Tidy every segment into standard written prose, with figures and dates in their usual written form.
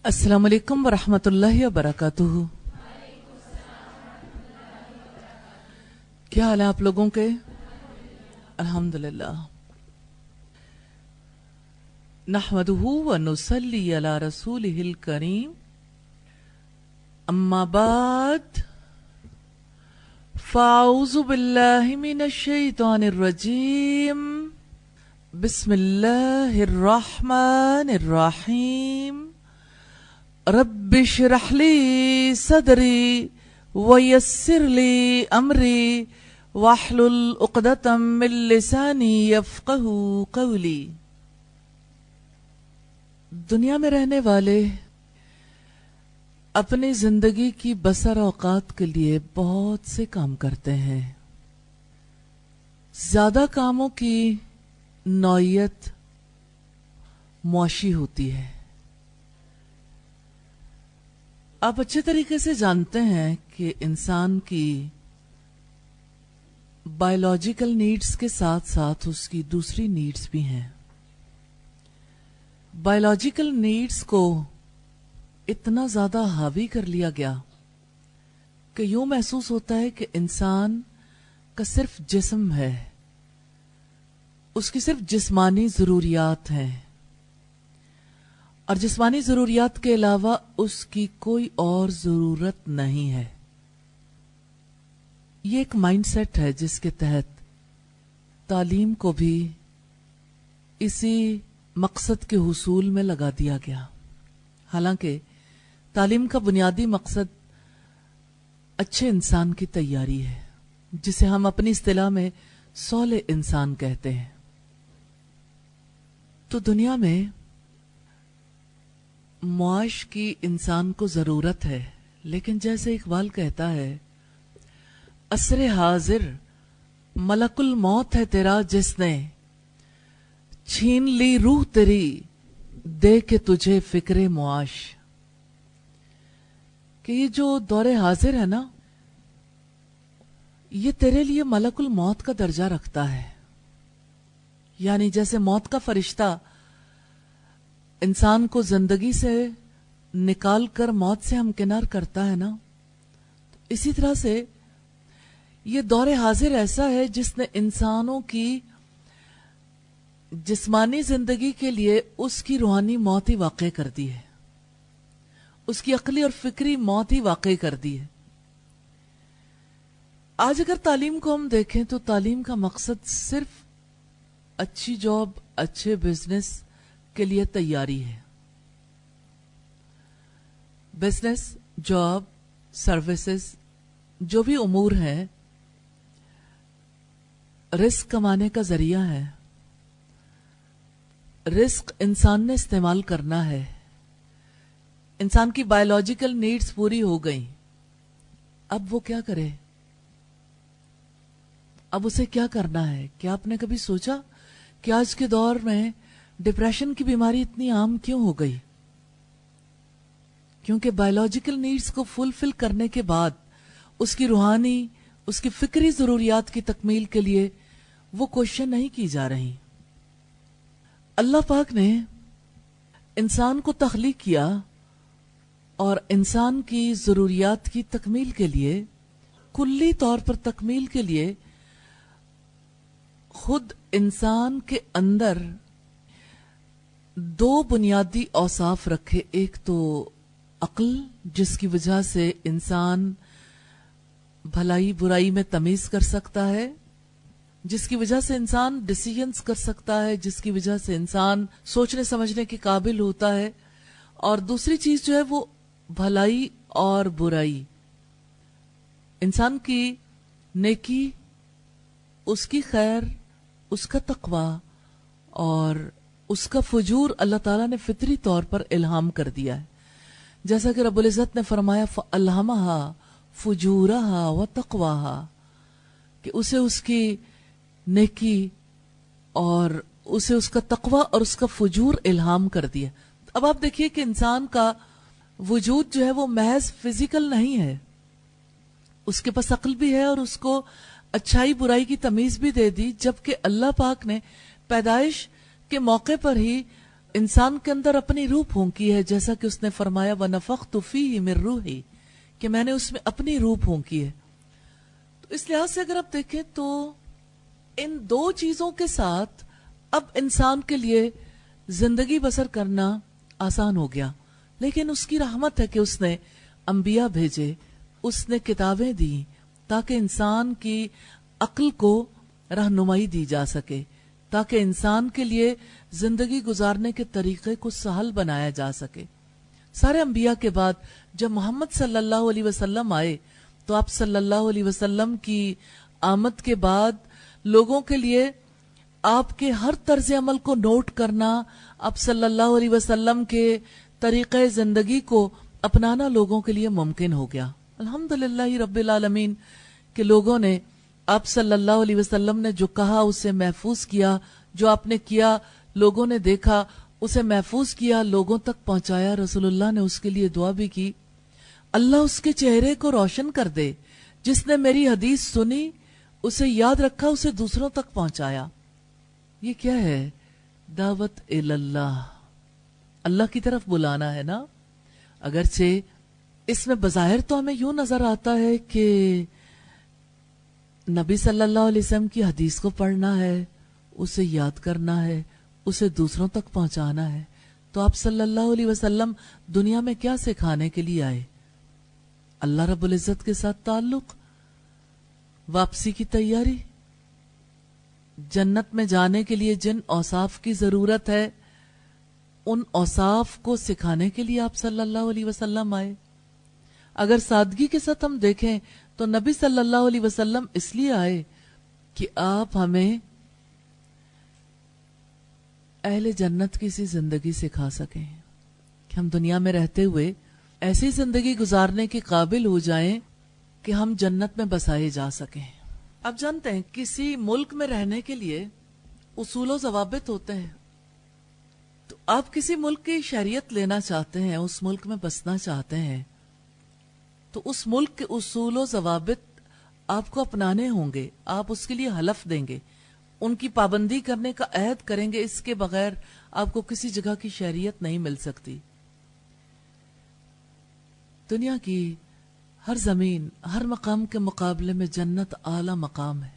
السلام علیکم ورحمۃ اللہ وبرکاتہ۔ کیا حال ہے آپ لوگوں کے؟ الحمدللہ۔ نحمدہ ونصلی علی رسولہ الکریم، اما بعد فاعوذ باللہ من الشیطان الرجیم، بسم اللہ الرحمن الرحیم۔ رب اشرح لی صدری ویسر لی امری واحلل عقدۃ من لسانی یفقہوا قولی۔ دنیا میں رہنے والے اپنی زندگی کی بسر اوقات کے لیے بہت سے کام کرتے ہیں۔ زیادہ کاموں کی نوعیت معاشی ہوتی ہے۔ آپ اچھے طریقے سے جانتے ہیں کہ انسان کی بایولوجیکل نیڈز کے ساتھ ساتھ اس کی دوسری نیڈز بھی ہیں۔ بایولوجیکل نیڈز کو اتنا زیادہ حاوی کر لیا گیا کہ یوں محسوس ہوتا ہے کہ انسان کا صرف جسم ہے، اس کی صرف جسمانی ضروریات ہیں، اور جسمانی ضروریات کے علاوہ اس کی کوئی اور ضرورت نہیں ہے۔ یہ ایک مائنڈ سیٹ ہے جس کے تحت تعلیم کو بھی اسی مقصد کے حصول میں لگا دیا گیا۔ حالانکہ تعلیم کا بنیادی مقصد اچھے انسان کی تیاری ہے، جسے ہم اپنی اصطلاح میں صالح انسان کہتے ہیں۔ تو دنیا میں معاش کی انسان کو ضرورت ہے، لیکن جیسے اقبال کہتا ہے، عصر حاضر ملک الموت ہے تیرا، جس نے چھین لی روح تیری دے کے تجھے فکر معاش۔ کہ یہ جو دور حاضر ہے نا، یہ تیرے لیے ملک الموت کا درجہ رکھتا ہے۔ یعنی جیسے موت کا فرشتہ انسان کو زندگی سے نکال کر موت سے ہمکنار کرتا ہے نا، اسی طرح سے یہ دور حاضر ایسا ہے جس نے انسانوں کی جسمانی زندگی کے لیے اس کی روحانی موت ہی واقع کر دی ہے، اس کی عقلی اور فکری موت ہی واقع کر دی ہے۔ آج اگر تعلیم کو ہم دیکھیں تو تعلیم کا مقصد صرف اچھی جاب، اچھے بزنس کے لیے تیاری ہے۔ بزنس، جاب، سروسز، جو بھی امور ہیں، رزق کمانے کا ذریعہ ہے۔ رزق انسان نے استعمال کرنا ہے۔ انسان کی بایولوجیکل نیڈز پوری ہو گئیں، اب وہ کیا کرے؟ اب اسے کیا کرنا ہے؟ کیا آپ نے کبھی سوچا کہ آج کے دور میں ڈپریشن کی بیماری اتنی عام کیوں ہو گئی؟ کیونکہ بایولوجیکل نیڈز کو فلفل کرنے کے بعد اس کی روحانی، اس کی فکری ضروریات کی تکمیل کے لیے وہ کوششیں نہیں کی جا رہی۔ اللہ پاک نے انسان کو تخلیق کیا اور انسان کی ضروریات کی تکمیل کے لیے، کلی طور پر تکمیل کے لیے، خود انسان کے اندر دو بنیادی اوصاف رکھے۔ ایک تو عقل، جس کی وجہ سے انسان بھلائی برائی میں تمیز کر سکتا ہے، جس کی وجہ سے انسان ڈیسیژنز کر سکتا ہے، جس کی وجہ سے انسان سوچنے سمجھنے کے قابل ہوتا ہے، اور دوسری چیز جو ہے وہ بھلائی اور برائی، انسان کی نیکی، اس کی خیر، اس کا تقوی اور اس کا فجور اللہ تعالیٰ نے فطری طور پر الہام کر دیا ہے۔ جیسا کہ رب العزت نے فرمایا فَأَلْهَمَهَا فُجُورَهَا وَتَقْوَاهَا، کہ اسے اس کی نیکی اور اسے اس کا تقوی اور اس کا فجور الہام کر دیا۔ اب آپ دیکھیے کہ انسان کا وجود جو ہے وہ محض فزیکل نہیں ہے، اس کے پاس عقل بھی ہے اور اس کو اچھائی برائی کی تمیز بھی دے دی، جبکہ اللہ پاک نے پیدائش کے موقع پر ہی انسان کے اندر اپنی روح پھونکی ہے، جیسا کہ اس نے فرمایا وَنَفَخْتُ فِيهِ مِن رُوحِي، کہ میں نے اس میں اپنی روح پھونکی ہے. تو اس لحاظ سے اگر آپ دیکھیں تو ان دو چیزوں کے ساتھ اب انسان کے لیے زندگی بسر کرنا آسان ہو گیا. لیکن اس کی رحمت ہے کہ اس نے انبیاء بھیجے، اس نے کتابیں دی تاکہ انسان کی عقل کو رہنمائی دی جا سکے، تاکہ انسان کے لیے زندگی گزارنے کے طریقے کو سہل بنایا جا سکے. سارے انبیاء کے بعد جب محمد صلی اللہ علیہ وسلم آئے تو آپ صلی اللہ علیہ وسلم کی آمد کے بعد لوگوں کے لیے آپ کے ہر طرز عمل کو نوٹ کرنا، آپ صلی اللہ علیہ وسلم کے طریقے زندگی کو اپنانا لوگوں کے لیے ممکن ہو گیا. الحمدللہ رب العالمین کہ لوگوں نے آپ صلی اللہ علیہ وسلم نے جو کہا اسے محفوظ کیا، جو آپ نے کیا لوگوں نے دیکھا اسے محفوظ کیا، لوگوں تک پہنچایا. رسول اللہ نے اس کے لیے دعا بھی کی، اللہ اس کے چہرے کو روشن کر دے، جس نے میری حدیث سنی اسے یاد رکھا، اسے دوسروں تک پہنچایا. یہ کیا ہے؟ دعوت اللہ، اللہ کی طرف بلانا ہے نا. اگرچہ اس میں بظاہر تو ہمیں یوں نظر آتا ہے کہ نبی صلی اللہ علیہ وسلم کی حدیث کو پڑھنا ہے، اسے یاد کرنا ہے، اسے دوسروں تک پہنچانا ہے. تو آپ صلی اللہ علیہ وسلم دنیا میں کیا سکھانے کے لیے آئے؟ اللہ رب العزت کے ساتھ تعلق، واپسی کی تیاری، جنت میں جانے کے لیے جن اوصاف کی ضرورت ہے ان اوصاف کو سکھانے کے لیے آپ صلی اللہ علیہ وسلم آئے. اگر سادگی کے ساتھ ہم دیکھیں تو نبی صلی اللہ علیہ وسلم اس لیے آئے کہ آپ ہمیں اہل جنت کی سی زندگی سکھا سکیں، کہ ہم دنیا میں رہتے ہوئے ایسی زندگی گزارنے کے قابل ہو جائیں کہ ہم جنت میں بسائے جا سکیں. آپ جانتے ہیں کسی ملک میں رہنے کے لیے اصول و ضوابط ہوتے ہیں. تو آپ کسی ملک کی شہریت لینا چاہتے ہیں، اس ملک میں بسنا چاہتے ہیں، تو اس ملک کے اصول و ضوابط آپ کو اپنانے ہوں گے. آپ اس کے لیے حلف دیں گے، ان کی پابندی کرنے کا عہد کریں گے. اس کے بغیر آپ کو کسی جگہ کی شہریت نہیں مل سکتی. دنیا کی ہر زمین، ہر مقام کے مقابلے میں جنت اعلیٰ مقام ہے،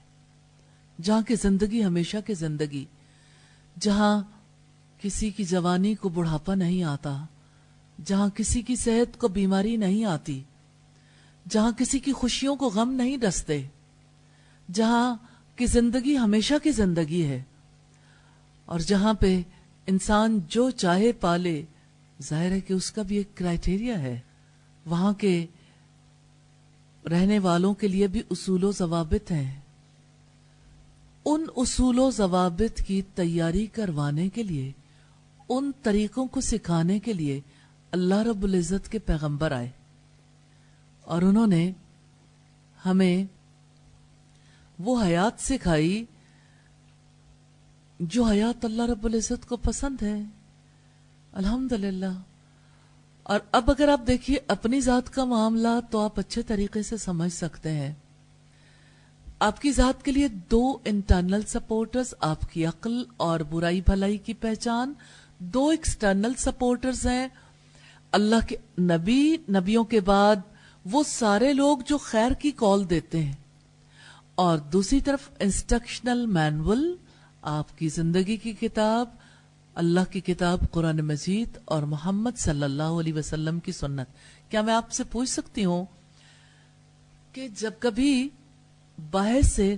جہاں کی زندگی ہمیشہ کی زندگی، جہاں کسی کی جوانی کو بڑھاپا نہیں آتا، جہاں کسی کی صحت کو بیماری نہیں آتی، جہاں کسی کی خوشیوں کو غم نہیں ڈستے، جہاں کی زندگی ہمیشہ کی زندگی ہے، اور جہاں پہ انسان جو چاہے پالے. ظاہر ہے کہ اس کا بھی ایک کرائیٹیریا ہے. وہاں کے رہنے والوں کے لیے بھی اصول و ضوابط ہیں. ان اصول و ضوابط کی تیاری کروانے کے لیے، ان طریقوں کو سکھانے کے لیے اللہ رب العزت کے پیغمبر آئے، اور انہوں نے ہمیں وہ حیات سکھائی جو حیات اللہ رب العزت کو پسند ہے. الحمدللہ. اور اب اگر آپ دیکھیے اپنی ذات کا معاملہ تو آپ اچھے طریقے سے سمجھ سکتے ہیں. آپ کی ذات کے لیے دو انٹرنل سپورٹرز، آپ کی عقل اور برائی بھلائی کی پہچان. دو ایکسٹرنل سپورٹرز ہیں، اللہ کے نبی، نبیوں کے بعد وہ سارے لوگ جو خیر کی کال دیتے ہیں، اور دوسری طرف انسٹرکشنل مینول، آپ کی زندگی کی کتاب، اللہ کی کتاب قرآن مجید اور محمد صلی اللہ علیہ وسلم کی سنت. کیا میں آپ سے پوچھ سکتی ہوں کہ جب کبھی باہر سے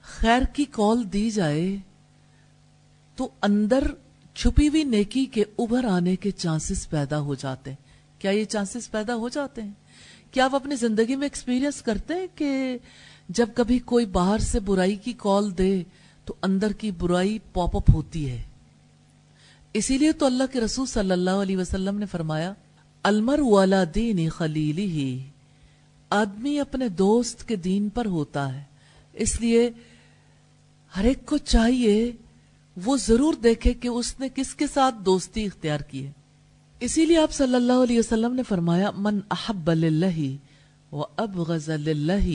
خیر کی کال دی جائے تو اندر چھپی ہوئی نیکی کے ابھر آنے کے چانسز پیدا ہو جاتے ہیں؟ کیا یہ چانسز پیدا ہو جاتے ہیں؟ کیا آپ اپنی زندگی میں ایکسپیرینس کرتے ہیں کہ جب کبھی کوئی باہر سے برائی کی کال دے تو اندر کی برائی پاپ اپ ہوتی ہے؟ اسی لیے تو اللہ کے رسول صلی اللہ علیہ وسلم نے فرمایا المرء علی دین خلیلہ، آدمی اپنے دوست کے دین پر ہوتا ہے. اس لیے ہر ایک کو چاہیے وہ ضرور دیکھے کہ اس نے کس کے ساتھ دوستی اختیار کی ہے. اسی لیے آپ صلی اللہ علیہ وسلم نے فرمایا من احب للہ وابغض للہ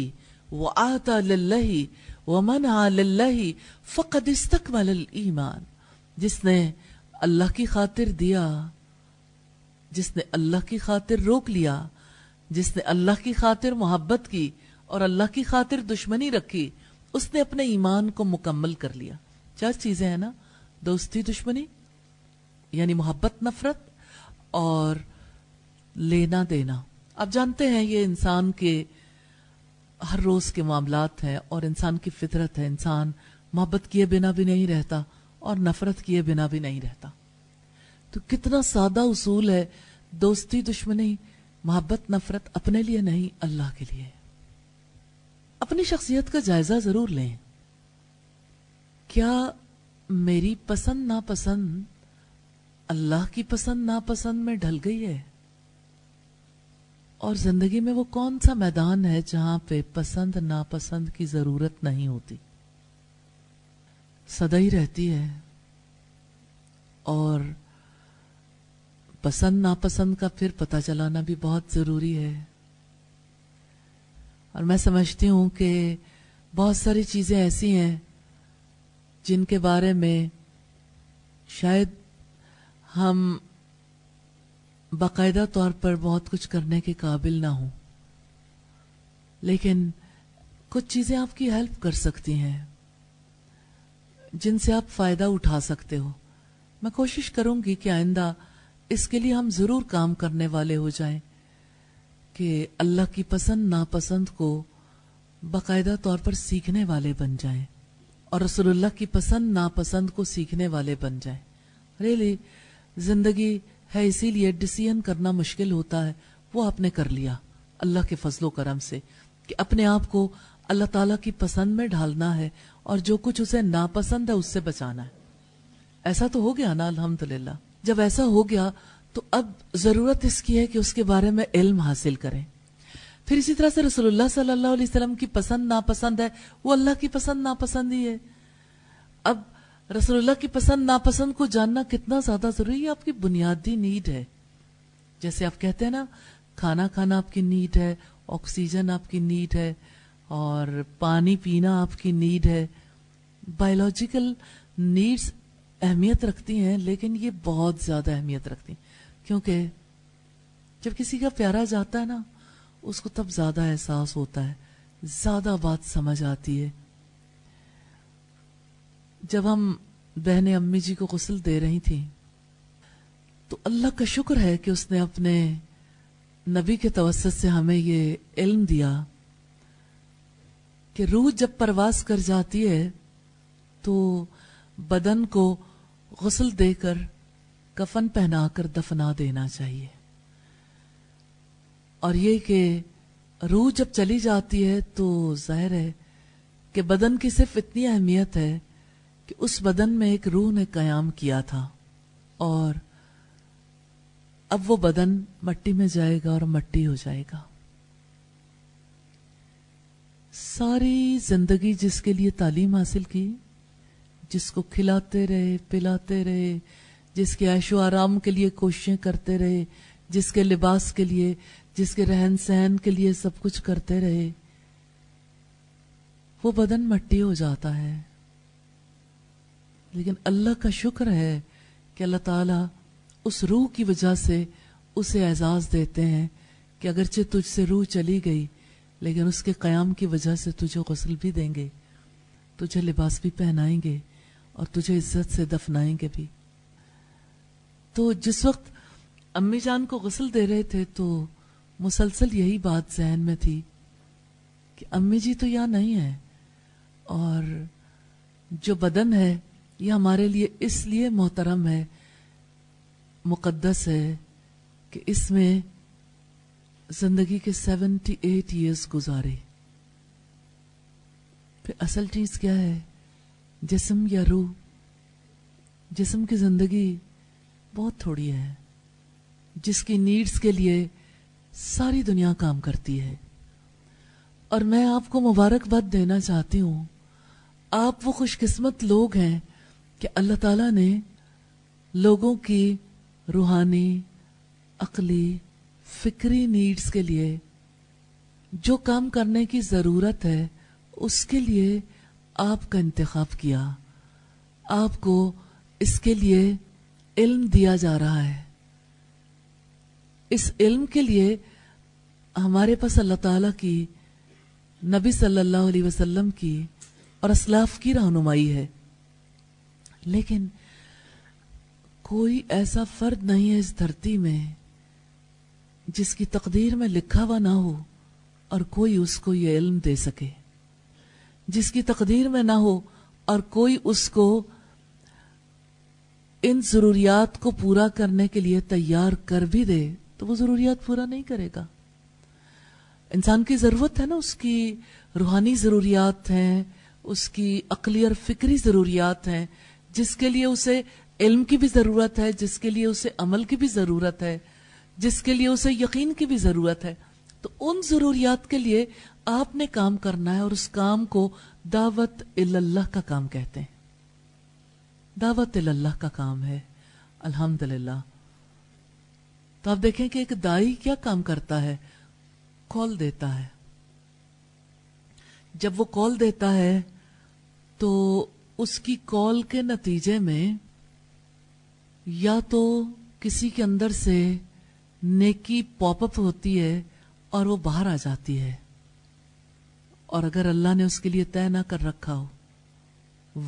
وآتا للہ ومنع للہ فقد استکمل الایمان. جس نے اللہ کی خاطر دیا، جس نے اللہ کی خاطر روک لیا، جس نے اللہ کی خاطر محبت کی اور اللہ کی خاطر دشمنی رکھی، اس نے اپنے ایمان کو مکمل کر لیا۔ 4 چیزیں ہیں نا، دوستی دشمنی یعنی محبت نفرت، اور لینا دینا۔ آپ جانتے ہیں یہ انسان کے ہر روز کے معاملات ہیں اور انسان کی فطرت ہے، انسان محبت کیے بنا بھی نہیں رہتا اور نفرت کیے بنا بھی نہیں رہتا۔ تو کتنا سادہ اصول ہے، دوستی دشمنی محبت نفرت، اپنے لیے نہیں اللہ کے لیے۔ اپنی شخصیت کا جائزہ ضرور لیں، کیا میری پسند ناپسند اللہ کی پسند ناپسند میں ڈھل گئی ہے؟ اور زندگی میں وہ کون سا میدان ہے جہاں پہ پسند ناپسند کی ضرورت نہیں ہوتی، سدا ہی رہتی ہے؟ اور پسند ناپسند کا پھر پتہ چلانا بھی بہت ضروری ہے۔ اور میں سمجھتی ہوں کہ بہت ساری چیزیں ایسی ہیں جن کے بارے میں شاید ہم باقاعدہ طور پر بہت کچھ کرنے کے قابل نہ ہوں، لیکن کچھ چیزیں آپ کی ہیلپ کر سکتی ہیں جن سے آپ فائدہ اٹھا سکتے ہو۔ میں کوشش کروں گی کہ آئندہ اس کے لیے ہم ضرور کام کرنے والے ہو جائیں کہ اللہ کی پسند ناپسند کو باقاعدہ طور پر سیکھنے والے بن جائیں اور رسول اللہ کی پسند ناپسند کو سیکھنے والے بن جائیں۔ ریلی زندگی ہے اسی لیے ڈیسیژن کرنا مشکل ہوتا ہے، وہ آپ نے کر لیا اللہ کے فضل و کرم سے کہ اپنے آپ کو اللہ تعالیٰ کی پسند میں ڈھالنا ہے اور جو کچھ اسے ناپسند ہے اس سے بچانا ہے۔ ایسا تو ہو گیا نا الحمدللہ۔ جب ایسا ہو گیا تو اب ضرورت اس کی ہے کہ اس کے بارے میں علم حاصل کریں۔ پھر اسی طرح سے رسول اللہ صلی اللہ علیہ وسلم کی پسند ناپسند ہے، وہ اللہ کی پسند ناپسند ہی ہے۔ اب رسول اللہ کی پسند ناپسند کو جاننا کتنا زیادہ ضروری ہے، آپ کی بنیادی نیڈ ہے۔ جیسے آپ کہتے ہیں نا، کھانا کھانا آپ کی نیڈ ہے، آکسیجن آپ کی نیڈ ہے، اور پانی پینا آپ کی نیڈ ہے۔ بایولوجیکل نیڈز اہمیت رکھتی ہیں، لیکن یہ بہت زیادہ اہمیت رکھتی ہیں، کیونکہ جب کسی کا پیارا جاتا ہے نا، اس کو تب زیادہ احساس ہوتا ہے، زیادہ بات سمجھ آتی ہے۔ جب ہم بہنیں امی جی کو غسل دے رہی تھیں تو اللہ کا شکر ہے کہ اس نے اپنے نبی کے توسط سے ہمیں یہ علم دیا کہ روح جب پرواز کر جاتی ہے تو بدن کو غسل دے کر کفن پہنا کر دفنا دینا چاہیے، اور یہ کہ روح جب چلی جاتی ہے تو ظاہر ہے کہ بدن کی صرف اتنی اہمیت ہے کہ اس بدن میں ایک روح نے قیام کیا تھا، اور اب وہ بدن مٹی میں جائے گا اور مٹی ہو جائے گا۔ ساری زندگی جس کے لیے تعلیم حاصل کی، جس کو کھلاتے رہے پلاتے رہے، جس کے عیش و آرام کے لیے کوششیں کرتے رہے، جس کے لباس کے لیے، جس کے رہن سہن کے لیے سب کچھ کرتے رہے، وہ بدن مٹی ہو جاتا ہے۔ لیکن اللہ کا شکر ہے کہ اللہ تعالیٰ اس روح کی وجہ سے اسے اعزاز دیتے ہیں کہ اگرچہ تجھ سے روح چلی گئی لیکن اس کے قیام کی وجہ سے تجھے غسل بھی دیں گے، تجھے لباس بھی پہنائیں گے اور تجھے عزت سے دفنائیں گے بھی۔ تو جس وقت امی جان کو غسل دے رہے تھے تو مسلسل یہی بات ذہن میں تھی کہ امی جی تو یہاں نہیں ہے، اور جو بدن ہے یہ ہمارے لیے اس لیے محترم ہے، مقدس ہے کہ اس میں زندگی کے 78 ایئرز گزارے۔ پھر اصل چیز کیا ہے؟ جسم یا روح؟ جسم کی زندگی بہت تھوڑی ہے، جس کی نیڈز کے لیے ساری دنیا کام کرتی ہے۔ اور میں آپ کو مبارکباد دینا چاہتی ہوں، آپ وہ خوش قسمت لوگ ہیں کہ اللہ تعالیٰ نے لوگوں کی روحانی، عقلی، فکری نیڈز کے لیے جو کام کرنے کی ضرورت ہے اس کے لیے آپ کا انتخاب کیا، آپ کو اس کے لیے علم دیا جا رہا ہے. اس علم کے لیے ہمارے پاس اللہ تعالیٰ کی، نبی صلی اللہ علیہ وسلم کی اور اسلاف کی رہنمائی ہے. لیکن کوئی ایسا فرد نہیں ہے اس دھرتی میں جس کی تقدیر میں لکھا ہوا نہ ہو اور کوئی اس کو یہ علم دے سکے. جس کی تقدیر میں نہ ہو اور کوئی اس کو ان ضروریات کو پورا کرنے کے لیے تیار کر بھی دے تو وہ ضروریات پورا نہیں کرے گا. انسان کی ضرورت ہے نا، اس کی روحانی ضروریات ہیں، اس کی عقلی اور فکری ضروریات ہیں، جس کے لیے اسے علم کی بھی ضرورت ہے، جس کے لیے اسے عمل کی بھی ضرورت ہے، جس کے لیے اسے یقین کی بھی ضرورت ہے. تو ان ضروریات کے لیے آپ نے کام کرنا ہے، اور اس کام کو دعوت اللہ کا کام کہتے ہیں. دعوت اللہ کا کام ہے. الحمدللہ. تو آپ دیکھیں کہ ایک دائی کیا کام کرتا ہے؟ کال دیتا ہے. جب وہ کال دیتا ہے تو اس کی کال کے نتیجے میں یا تو کسی کے اندر سے نیکی پاپ اپ ہوتی ہے اور وہ باہر آ جاتی ہے، اور اگر اللہ نے اس کے لیے طے نہ کر رکھا ہو،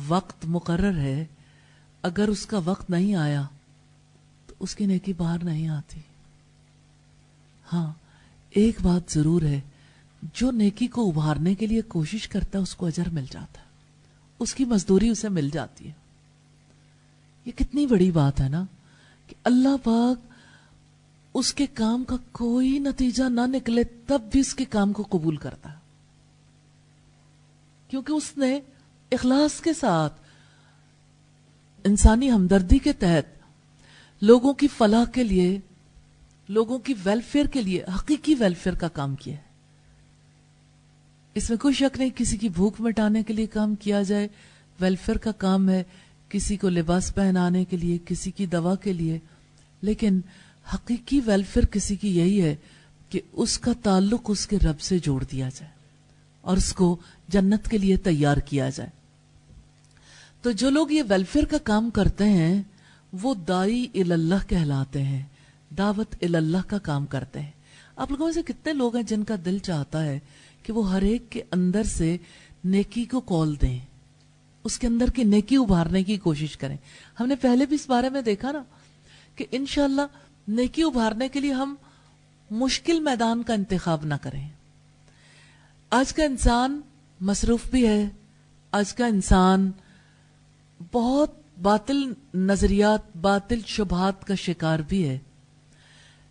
وقت مقرر ہے، اگر اس کا وقت نہیں آیا تو اس کی نیکی باہر نہیں آتی. ہاں، ایک بات ضرور ہے، جو نیکی کو ابھارنے کے لیے کوشش کرتا ہے اس کو اجر مل جاتا ہے، اس کی مزدوری اسے مل جاتی ہے. یہ کتنی بڑی بات ہے نا کہ اللہ پاک اس کے کام کا کوئی نتیجہ نہ نکلے تب بھی اس کے کام کو قبول کرتا ہے، کیونکہ اس نے اخلاص کے ساتھ انسانی ہمدردی کے تحت لوگوں کی فلاح کے لیے، لوگوں کی ویلفیئر کے لیے، حقیقی ویلفیئر کا کام کیا ہے. اس میں کوئی شک نہیں کسی کی بھوک مٹانے کے لیے کام کیا جائے، ویلفیئر کا کام ہے، کسی کو لباس پہنانے کے لیے، کسی کی دوا کے لیے، لیکن حقیقی ویلفیئر کسی کی یہی ہے کہ اس کا تعلق اس کے رب سے جوڑ دیا جائے اور اس کو جنت کے لیے تیار کیا جائے. تو جو لوگ یہ ویلفیئر کا کام کرتے ہیں وہ دائی اللہ کہلاتے ہیں، دعوت اللہ کا کام کرتے ہیں. آپ لوگوں میں سے کتنے لوگ ہیں جن کا دل چاہتا ہے کہ وہ ہر ایک کے اندر سے نیکی کو کال دیں، اس کے اندر کی نیکی ابھارنے کی کوشش کریں؟ ہم نے پہلے بھی اس بارے میں دیکھا نا کہ انشاءاللہ نیکی ابھارنے کے لیے ہم مشکل میدان کا انتخاب نہ کریں. آج کا انسان مصروف بھی ہے، آج کا انسان بہت باطل نظریات، باطل شبہات کا شکار بھی ہے،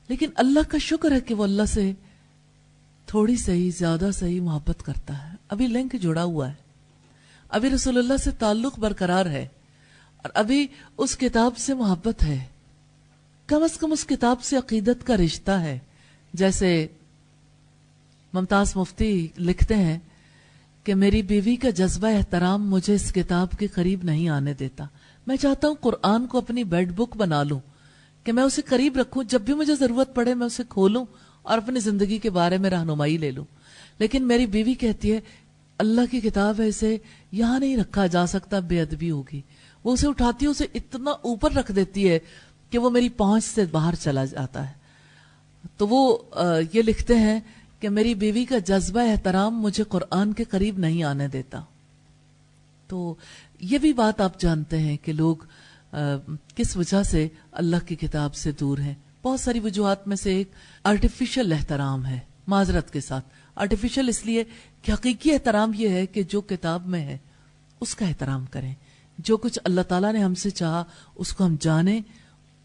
لیکن اللہ کا شکر ہے کہ وہ اللہ سے تھوڑی صحیح زیادہ صحیح محبت کرتا ہے. ابھی لنک جڑا ہوا ہے، ابھی رسول اللہ سے تعلق برقرار ہے، اور ابھی اس کتاب سے محبت ہے، کم از کم اس کتاب سے عقیدت کا رشتہ ہے. جیسے ممتاز مفتی لکھتے ہیں کہ میری بیوی کا جذبہ احترام مجھے اس کتاب کے قریب نہیں آنے دیتا. میں چاہتا ہوں قرآن کو اپنی بیڈ بک بنا لوں کہ میں اسے قریب رکھوں، جب بھی مجھے ضرورت پڑے میں اسے کھولوں اور اپنی زندگی کے بارے میں رہنمائی لے لوں. لیکن میری بیوی کہتی ہے اللہ کی کتاب ہے، اسے یہاں نہیں رکھا جا سکتا، بے ادبی ہوگی. وہ اسے اٹھاتی ہے، اسے اتنا اوپر رکھ دیتی ہے کہ وہ میری پہنچ سے باہر چلا جاتا ہے. تو وہ یہ لکھتے ہیں کہ میری بیوی کا جذبہ احترام مجھے قرآن کے قریب نہیں آنے دیتا. تو یہ بھی بات آپ جانتے ہیں کہ لوگ کس وجہ سے اللہ کی کتاب سے دور ہیں. بہت ساری وجوہات میں سے ایک آرٹیفیشل احترام ہے. معذرت کے ساتھ آرٹیفیشل اس لیے کہ حقیقی احترام یہ ہے کہ جو کتاب میں ہے اس کا احترام کریں. جو کچھ اللہ تعالیٰ نے ہم سے چاہا اس کو ہم جانیں،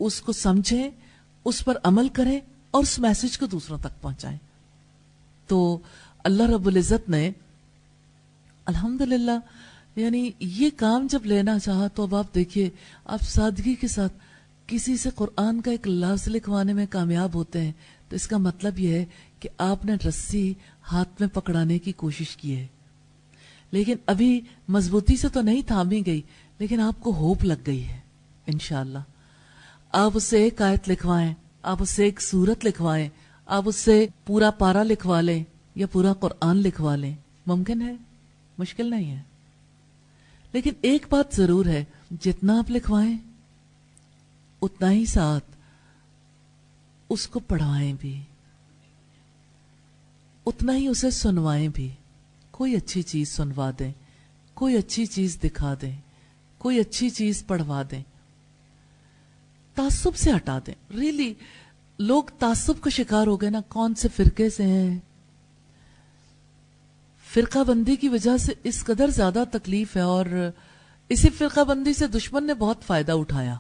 اس کو سمجھیں، اس پر عمل کریں اور اس میسج کو دوسروں تک پہنچائیں. تو اللہ رب العزت نے الحمدللہ یعنی یہ کام جب لینا چاہا تو اب آپ دیکھیے، آپ سادگی کے ساتھ کسی سے قرآن کا ایک لفظ لکھوانے میں کامیاب ہوتے ہیں تو اس کا مطلب یہ ہے کہ آپ نے رسی ہاتھ میں پکڑانے کی کوشش کی ہے. لیکن ابھی مضبوطی سے تو نہیں تھامی گئی، لیکن آپ کو ہوپ لگ گئی ہے. انشاءاللہ آپ اس سے ایک آیت لکھوائیں، آپ اس سے ایک سورت لکھوائیں، آپ اس سے پورا پارا لکھوا لیں یا پورا قرآن لکھوا لیں. ممکن ہے، مشکل نہیں ہے. لیکن ایک بات ضرور ہے، جتنا آپ لکھوائیں اتنا ہی ساتھ اس کو پڑھائیں بھی، اتنا ہی اسے سنوائیں بھی. کوئی اچھی چیز سنوا دیں، کوئی اچھی چیز دکھا دیں، کوئی اچھی چیز پڑھوا دیں، تعصب سے ہٹا دیں. ریلی لوگ تعصب کا شکار ہو گئے نا، کون سے فرقے سے ہیں، فرقہ بندی کی وجہ سے اس قدر زیادہ تکلیف ہے، اور اسی فرقہ بندی سے دشمن نے بہت فائدہ اٹھایا.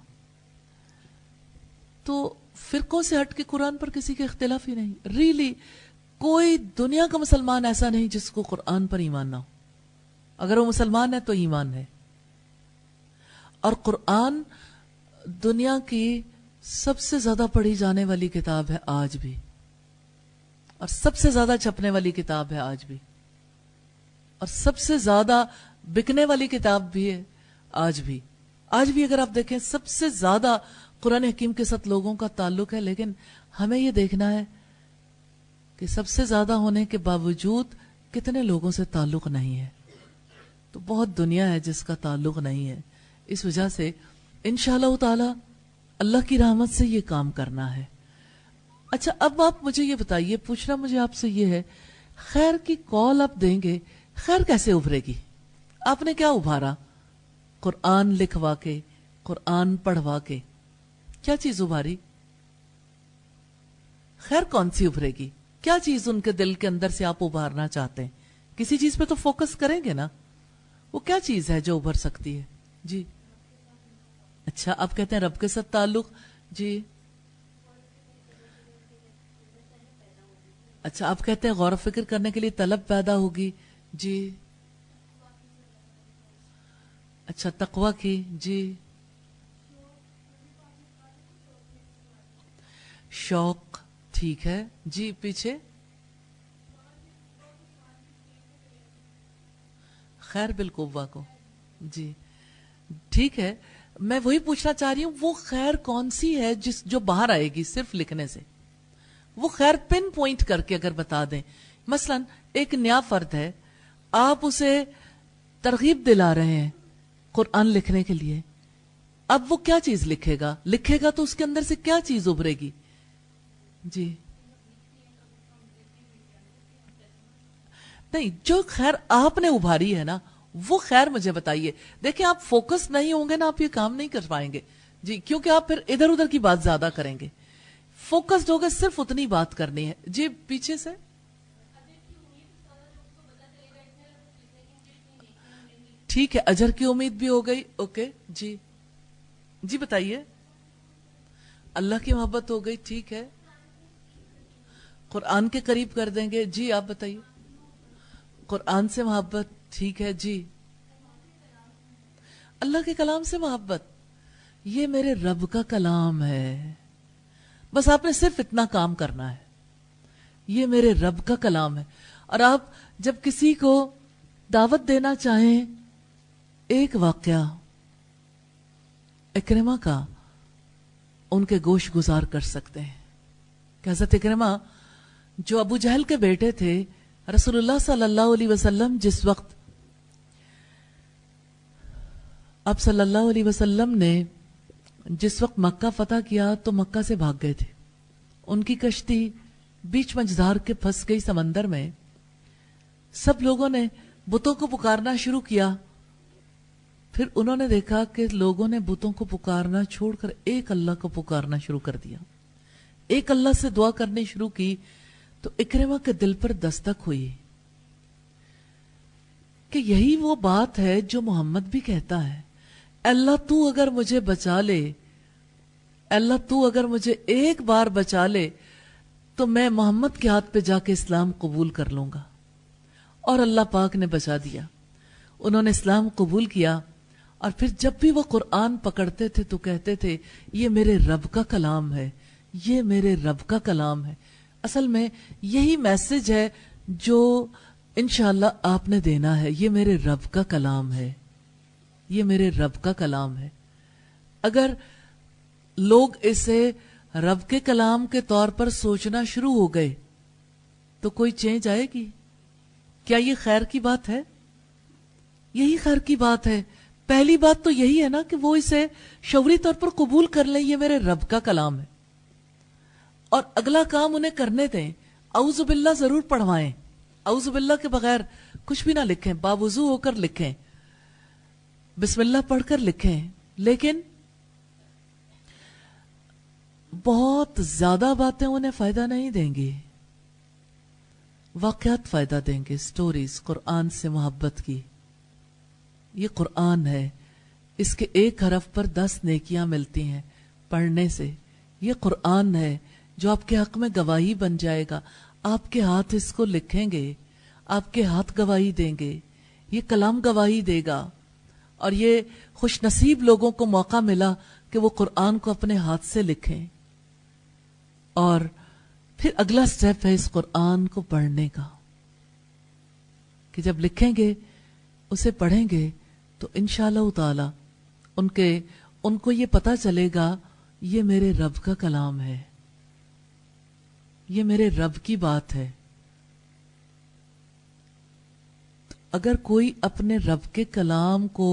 تو فرقوں سے ہٹ کے قرآن پر کسی کے اختلاف ہی نہیں. ریلی کوئی دنیا کا مسلمان ایسا نہیں جس کو قرآن پر ایمان نہ ہو. اگر وہ مسلمان ہے تو ایمان ہے. اور قرآن دنیا کی سب سے زیادہ پڑھی جانے والی کتاب ہے آج بھی، اور سب سے زیادہ چھپنے والی کتاب ہے آج بھی، اور سب سے زیادہ بکنے والی کتاب بھی ہے آج بھی. آج بھی اگر آپ دیکھیں سب سے زیادہ قرآن حکیم کے ساتھ لوگوں کا تعلق ہے، لیکن ہمیں یہ دیکھنا ہے کہ سب سے زیادہ ہونے کے باوجود کتنے لوگوں سے تعلق نہیں ہے. تو بہت دنیا ہے جس کا تعلق نہیں ہے. اس وجہ سے انشاءاللہ تعالی اللہ کی رحمت سے یہ کام کرنا ہے. اچھا اب آپ مجھے یہ بتائیے، پوچھنا مجھے آپ سے یہ ہے، خیر کی کال آپ دیں گے، خیر کیسے ابھرے گی؟ آپ نے کیا ابھارا؟ قرآن لکھوا کے، قرآن پڑھوا کے، کیا چیز ابھاری؟ خیر کون سی ابھرے گی؟ کیا چیز ان کے دل کے اندر سے آپ ابھارنا چاہتے ہیں؟ کسی چیز پہ تو فوکس کریں گے نا. وہ کیا چیز ہے جو ابھر سکتی ہے؟ جی اچھا آپ کہتے ہیں رب کے ساتھ تعلق. جی اچھا آپ کہتے ہیں غور و فکر کرنے کے لیے طلب پیدا ہوگی. جی اچھا تقوی کی. جی شوق، ٹھیک ہے. جی پیچھے خیر بالقوہ کو. جی ٹھیک ہے. میں وہی پوچھنا چاہ رہی ہوں وہ خیر کون سی ہے جو باہر آئے گی صرف لکھنے سے؟ وہ خیر پن پوائنٹ کر کے اگر بتا دیں. مثلا ایک نیا فرد ہے، آپ اسے ترغیب دلا رہے ہیں قرآن لکھنے کے لیے، اب وہ کیا چیز لکھے گا تو اس کے اندر سے کیا چیز ابھرے گی؟ جی نہیں، جو خیر آپ نے ابھاری ہے نا وہ خیر مجھے بتائیے. دیکھیں آپ فوکس نہیں ہوں گے نا آپ یہ کام نہیں کر پائیں گے. جی کیونکہ آپ پھر ادھر ادھر کی بات زیادہ کریں گے. فوکسڈ ہو گئے، صرف اتنی بات کرنی ہے. جی پیچھے سے. ٹھیک ہے، اجر کی امید بھی ہو گئی. اوکے جی جی بتائیے. اللہ کی محبت ہو گئی. ٹھیک ہے، قرآن کے قریب کر دیں گے. جی آپ بتائیے. قرآن سے محبت. ٹھیک ہے. جی اللہ کے کلام سے محبت. یہ میرے رب کا کلام ہے، بس آپ نے صرف اتنا کام کرنا ہے. یہ میرے رب کا کلام ہے. اور آپ جب کسی کو دعوت دینا چاہیں، ایک واقعہ اکرمہ کا ان کے گوش گزار کر سکتے ہیں کہ حضرت اکرمہ جو ابو جہل کے بیٹے تھے، رسول اللہ صلی اللہ علیہ وسلم جس وقت اب صلی اللہ علیہ وسلم نے جس وقت مکہ فتح کیا تو مکہ سے بھاگ گئے تھے. ان کی کشتی بیچ مجدار کے پھنس گئی سمندر میں. سب لوگوں نے بتوں کو پکارنا شروع کیا. پھر انہوں نے دیکھا کہ لوگوں نے بتوں کو پکارنا چھوڑ کر ایک اللہ کو پکارنا شروع کر دیا، ایک اللہ سے دعا کرنی شروع کی. تو اکرمہ کے دل پر دستک ہوئی کہ یہی وہ بات ہے جو محمد بھی کہتا ہے، اللہ تو اگر مجھے بچا لے، اللہ تو اگر مجھے ایک بار بچا لے تو میں محمد کے ہاتھ پہ جا کے اسلام قبول کر لوں گا. اور اللہ پاک نے بچا دیا. انہوں نے اسلام قبول کیا. اور پھر جب بھی وہ قرآن پکڑتے تھے تو کہتے تھے یہ میرے رب کا کلام ہے، یہ میرے رب کا کلام ہے. اصل میں یہی میسج ہے جو انشاءاللہ آپ نے دینا ہے. یہ میرے رب کا کلام ہے، یہ میرے رب کا کلام ہے. اگر لوگ اسے رب کے کلام کے طور پر سوچنا شروع ہو گئے تو کوئی چینج آئے گی؟ کیا یہ خیر کی بات ہے؟ یہی خیر کی بات ہے. پہلی بات تو یہی ہے نا کہ وہ اسے شعوری طور پر قبول کر لیں یہ میرے رب کا کلام ہے، اور اگلا کام انہیں کرنے دیں. اعوذ باللہ ضرور پڑھوائیں، اعوذ باللہ کے بغیر کچھ بھی نہ لکھیں، باوضو ہو کر لکھیں، بسم اللہ پڑھ کر لکھیں، لیکن بہت زیادہ باتیں انہیں فائدہ نہیں دیں گی. واقعات فائدہ دیں گے، سٹوریز، قرآن سے محبت کی. یہ قرآن ہے، اس کے ایک حرف پر 10 نیکیاں ملتی ہیں پڑھنے سے. یہ قرآن ہے جو آپ کے حق میں گواہی بن جائے گا. آپ کے ہاتھ اس کو لکھیں گے، آپ کے ہاتھ گواہی دیں گے، یہ کلام گواہی دے گا. اور یہ خوش نصیب لوگوں کو موقع ملا کہ وہ قرآن کو اپنے ہاتھ سے لکھیں. اور پھر اگلا سٹیپ ہے اس قرآن کو پڑھنے کا، کہ جب لکھیں گے، اسے پڑھیں گے، تو انشاءاللہ تعالی ان کو یہ پتا چلے گا یہ میرے رب کا کلام ہے، یہ میرے رب کی بات ہے. اگر کوئی اپنے رب کے کلام کو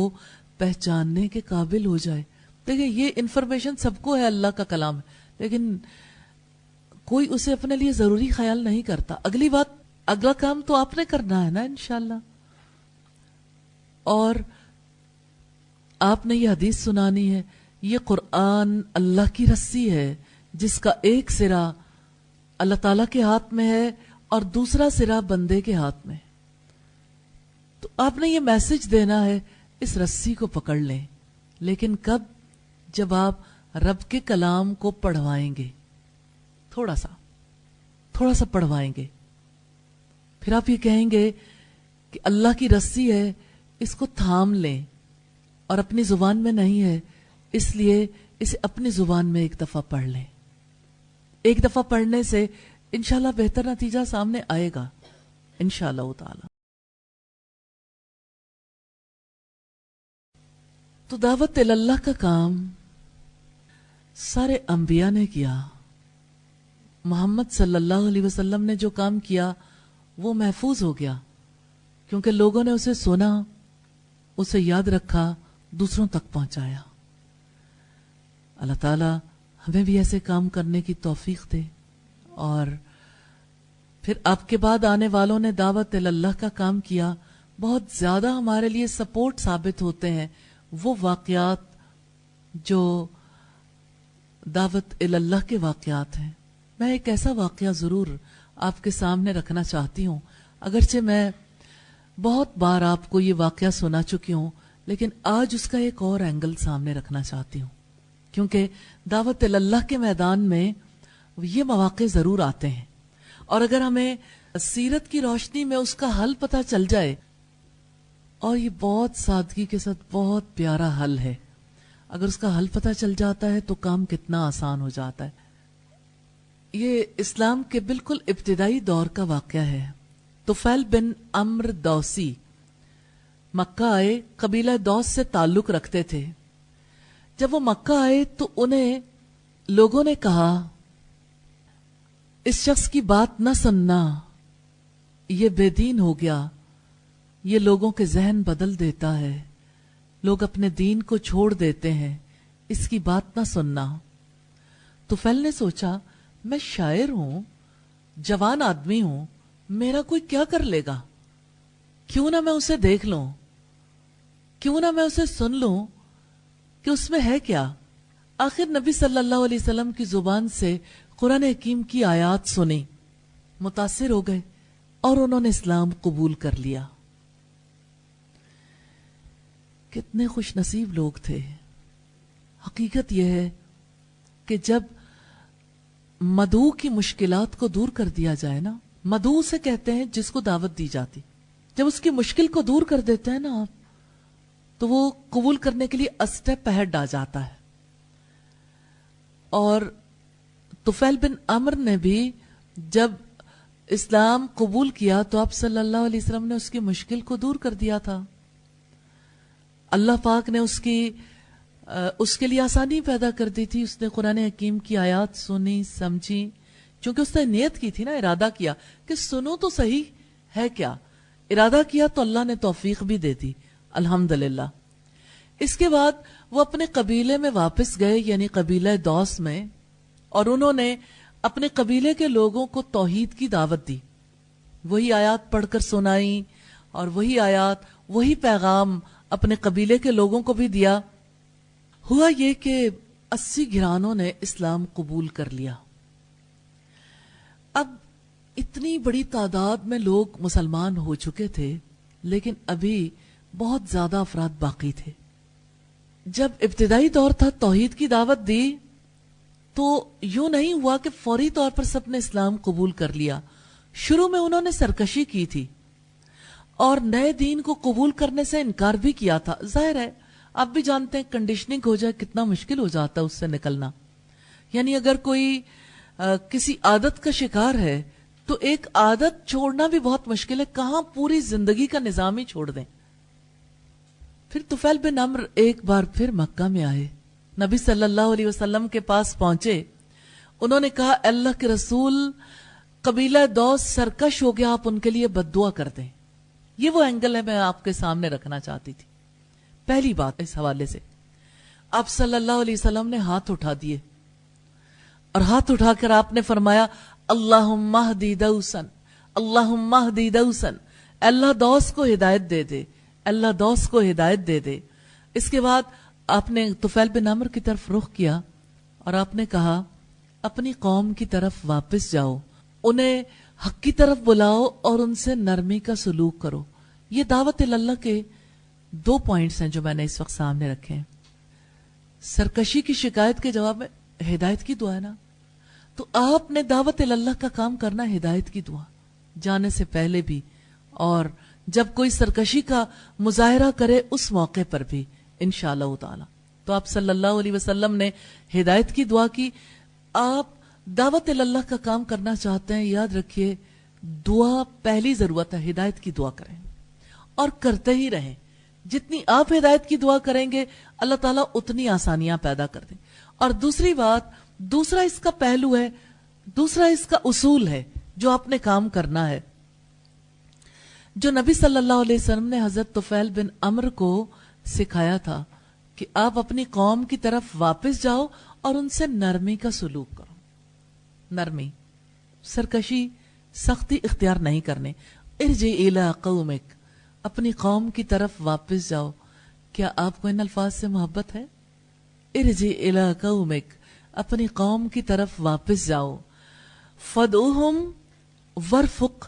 پہچاننے کے قابل ہو جائے، دیکھیں یہ انفارمیشن سب کو ہے، اللہ کا کلام ہے، لیکن کوئی اسے اپنے لیے ضروری خیال نہیں کرتا. اگلی بات، اگلا کام تو آپ نے کرنا ہے نا انشاءاللہ. اور آپ نے یہ حدیث سنانی ہے، یہ قرآن اللہ کی رسی ہے جس کا ایک سرا اللہ تعالیٰ کے ہاتھ میں ہے اور دوسرا سرا بندے کے ہاتھ میں. تو آپ نے یہ میسج دینا ہے، اس رسی کو پکڑ لیں. لیکن کب؟ جب آپ رب کے کلام کو پڑھوائیں گے، تھوڑا سا پڑھوائیں گے. پھر آپ یہ کہیں گے کہ اللہ کی رسی ہے، اس کو تھام لیں، اور اپنی زبان میں نہیں ہے، اس لیے اسے اپنی زبان میں ایک دفعہ پڑھ لیں. ایک دفعہ پڑھنے سے انشاءاللہ بہتر نتیجہ سامنے آئے گا انشاءاللہ تعالی. تو دعوت اللہ کا کام سارے انبیاء نے کیا. محمد صلی اللہ علیہ وسلم نے جو کام کیا وہ محفوظ ہو گیا، کیونکہ لوگوں نے اسے سنا، اسے یاد رکھا، دوسروں تک پہنچایا. اللہ تعالی ہمیں بھی ایسے کام کرنے کی توفیق دے. اور پھر آپ کے بعد آنے والوں نے دعوت اللہ کا کام کیا. بہت زیادہ ہمارے لیے سپورٹ ثابت ہوتے ہیں وہ واقعات جو دعوت اللہ کے واقعات ہیں. میں ایک ایسا واقعہ ضرور آپ کے سامنے رکھنا چاہتی ہوں، اگرچہ میں بہت بار آپ کو یہ واقعہ سنا چکی ہوں، لیکن آج اس کا ایک اور اینگل سامنے رکھنا چاہتی ہوں، کیونکہ دعوت اللہ کے میدان میں یہ مواقع ضرور آتے ہیں، اور اگر ہمیں سیرت کی روشنی میں اس کا حل پتہ چل جائے، اور یہ بہت سادگی کے ساتھ بہت پیارا حل ہے، اگر اس کا حل پتہ چل جاتا ہے تو کام کتنا آسان ہو جاتا ہے. یہ اسلام کے بالکل ابتدائی دور کا واقعہ ہے. طفیل بن عمرو دوسی مکہ آئے، قبیلہ دوس سے تعلق رکھتے تھے. جب وہ مکہ آئے تو انہیں لوگوں نے کہا اس شخص کی بات نہ سننا، یہ بے دین ہو گیا، یہ لوگوں کے ذہن بدل دیتا ہے، لوگ اپنے دین کو چھوڑ دیتے ہیں، اس کی بات نہ سننا. طفیل نے سوچا میں شاعر ہوں، جوان آدمی ہوں، میرا کوئی کیا کر لے گا، کیوں نہ میں اسے دیکھ لوں، کیوں نہ میں اسے سن لوں کہ اس میں ہے کیا. آخر نبی صلی اللہ علیہ وسلم کی زبان سے قرآن حکیم کی آیات سنی، متاثر ہو گئے اور انہوں نے اسلام قبول کر لیا. کتنے خوش نصیب لوگ تھے. حقیقت یہ ہے کہ جب مدعو کی مشکلات کو دور کر دیا جائے نا، مدعو سے کہتے ہیں جس کو دعوت دی جاتی، جب اس کی مشکل کو دور کر دیتے ہیں نا آپ، تو وہ قبول کرنے کے لیے اسٹیپ اہیڈ آ جاتا ہے. اور طفیل بن عمرو نے بھی جب اسلام قبول کیا تو آپ صلی اللہ علیہ وسلم نے اس کی مشکل کو دور کر دیا تھا. اللہ پاک نے اس کے لیے آسانی پیدا کر دی تھی. اس نے قرآن حکیم کی آیات سنی، سمجھی، چونکہ اس نے نیت کی تھی نا، ارادہ کیا کہ سنو تو صحیح ہے کیا. ارادہ کیا تو اللہ نے توفیق بھی دے دی الحمدللہ. اس کے بعد وہ اپنے قبیلے میں واپس گئے، یعنی قبیلہ دوس میں، اور انہوں نے اپنے قبیلے کے لوگوں کو توحید کی دعوت دی، وہی آیات پڑھ کر سنائی، اور وہی آیات، وہی پیغام اپنے قبیلے کے لوگوں کو بھی دیا۔ ہوا یہ کہ 80 گھرانوں نے اسلام قبول کر لیا۔ اب اتنی بڑی تعداد میں لوگ مسلمان ہو چکے تھے، لیکن ابھی بہت زیادہ افراد باقی تھے۔ جب ابتدائی دور تھا، توحید کی دعوت دی تو یوں نہیں ہوا کہ فوری طور پر سب نے اسلام قبول کر لیا۔ شروع میں انہوں نے سرکشی کی تھی اور نئے دین کو قبول کرنے سے انکار بھی کیا تھا۔ ظاہر ہے آپ بھی جانتے ہیں کنڈیشننگ ہو جائے کتنا مشکل ہو جاتا ہے اس سے نکلنا۔ یعنی اگر کوئی کسی عادت کا شکار ہے تو ایک عادت چھوڑنا بھی بہت مشکل ہے، کہاں پوری زندگی کا نظام ہی چھوڑ دیں۔ پھر طفیل بن عمرو ایک بار پھر مکہ میں آئے، نبی صلی اللہ علیہ وسلم کے پاس پہنچے۔ انہوں نے کہا اللہ کے رسول، قبیلہ دوس سرکش ہو گیا، آپ ان کے لیے بد دعا کر دیں۔ یہ وہ اینگل ہے میں آپ کے سامنے رکھنا چاہتی تھی۔ پہلی بات اس حوالے سے آپ صلی اللہ علیہ وسلم نے ہاتھ اٹھا دیے، اور ہاتھ اٹھا کر آپ نے فرمایا اللہم اہدی دوسن، اللہم اہدی دوسن، اللہ دوس کو ہدایت دے دے، اللہ دوس کو ہدایت دے دے۔ اس کے بعد آپ نے طفیل بن عمرو کی طرف رخ کیا اور آپ نے کہا اپنی قوم کی طرف واپس جاؤ، انہیں حق کی طرف بلاؤ اور ان سے نرمی کا سلوک کرو۔ یہ دعوت اللہ کے 2 پوائنٹس ہیں جو میں نے اس وقت سامنے رکھے ہیں۔ سرکشی کی شکایت کے جواب میں ہدایت کی دعا ہے نا، تو آپ نے دعوت اللہ کا کام کرنا، ہدایت کی دعا جانے سے پہلے بھی، اور جب کوئی سرکشی کا مظاہرہ کرے اس موقع پر بھی انشاءاللہ تعالی۔ تو آپ صلی اللہ علیہ وسلم نے ہدایت کی دعا کی۔ آپ دعوت اللہ کا کام کرنا چاہتے ہیں، یاد رکھیے دعا پہلی ضرورت ہے، ہدایت کی دعا کریں اور کرتے ہی رہیں۔ جتنی آپ ہدایت کی دعا کریں گے اللہ تعالیٰ اتنی آسانیاں پیدا کر دیں۔ اور دوسری بات، دوسرا اس کا پہلو ہے، دوسرا اس کا اصول ہے جو آپ نے کام کرنا ہے، جو نبی صلی اللہ علیہ وسلم نے حضرت طفیل بن عمرو کو سکھایا تھا کہ آپ اپنی قوم کی طرف واپس جاؤ اور ان سے نرمی کا سلوک کرو۔ نرمی، سرکشی، سختی اختیار نہیں کرنے۔ ارجع الی قومک، اپنی قوم کی طرف واپس جاؤ۔ کیا آپ کو ان الفاظ سے محبت ہے؟ ارجع الی قومک، اپنی قوم کی طرف واپس جاؤ۔ فدعوہم ورفق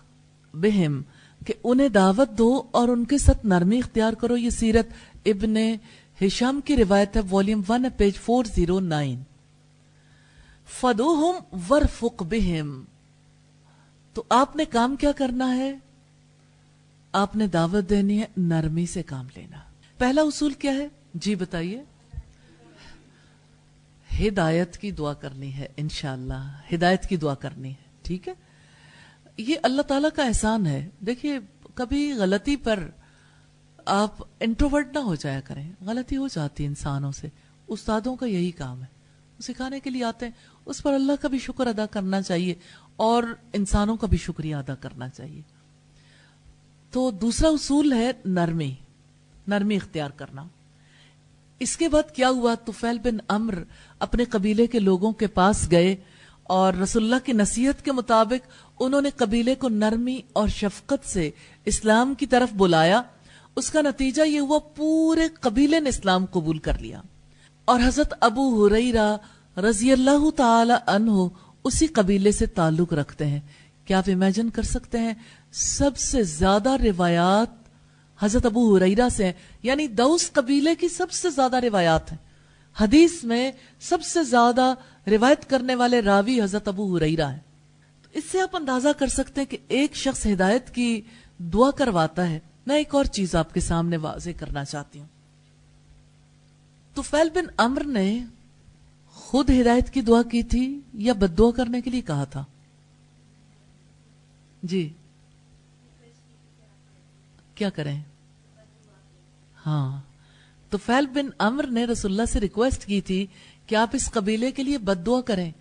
بہم، کہ انہیں دعوت دو اور ان کے ساتھ نرمی اختیار کرو۔ یہ سیرت ابن ہشام کی روایت ہے، والیوم 1 پیج 409۔ فدعوہم ورفق بہم، تو آپ نے کام کیا کرنا ہے؟ آپ نے دعوت دینی ہے، نرمی سے کام لینا۔ پہلا اصول کیا ہے؟ جی بتائیے۔ ہدایت کی دعا کرنی ہے، انشاءاللہ ہدایت کی دعا کرنی ہے، ٹھیک ہے؟ یہ اللہ تعالیٰ کا احسان ہے۔ دیکھیے کبھی غلطی پر آپ انٹروورٹ نہ ہو جایا کریں، غلطی ہو جاتی انسانوں سے، استادوں کا یہی کام ہے، سکھانے کے لیے آتے ہیں، اس پر اللہ کا بھی شکر ادا کرنا چاہیے اور انسانوں کا بھی شکریہ ادا کرنا چاہیے۔ تو دوسرا اصول ہے نرمی، نرمی اختیار کرنا۔ اس کے بعد کیا ہوا؟ طفیل بن عمرو اپنے قبیلے کے لوگوں کے پاس گئے اور رسول اللہ کی نصیحت کے مطابق انہوں نے قبیلے کو نرمی اور شفقت سے اسلام کی طرف بلایا۔ اس کا نتیجہ یہ ہوا پورے قبیلے نے اسلام قبول کر لیا، اور حضرت ابو ہریرہ رضی اللہ تعالی عنہ اسی قبیلے سے تعلق رکھتے ہیں۔ کیا آپ امیجن کر سکتے ہیں؟ سب سے زیادہ روایات حضرت ابو ہریرہ سے ہیں، یعنی دوس قبیلے کی سب سے زیادہ روایات ہیں۔ حدیث میں سب سے زیادہ روایت کرنے والے راوی حضرت ابو ہریرہ ہیں۔ تو اس سے آپ اندازہ کر سکتے ہیں کہ ایک شخص ہدایت کی دعا کرواتا ہے۔ میں ایک اور چیز آپ کے سامنے واضح کرنا چاہتی ہوں۔ طفیل بن عمرو نے خود ہدایت کی دعا کی تھی یا بد دعا کرنے کے لیے کہا تھا؟ جی کیا کریں؟ ہاں، طفیل بن عمرو نے رسول اللہ سے ریکویسٹ کی تھی کہ آپ اس قبیلے کے لیے بد دعا کریں۔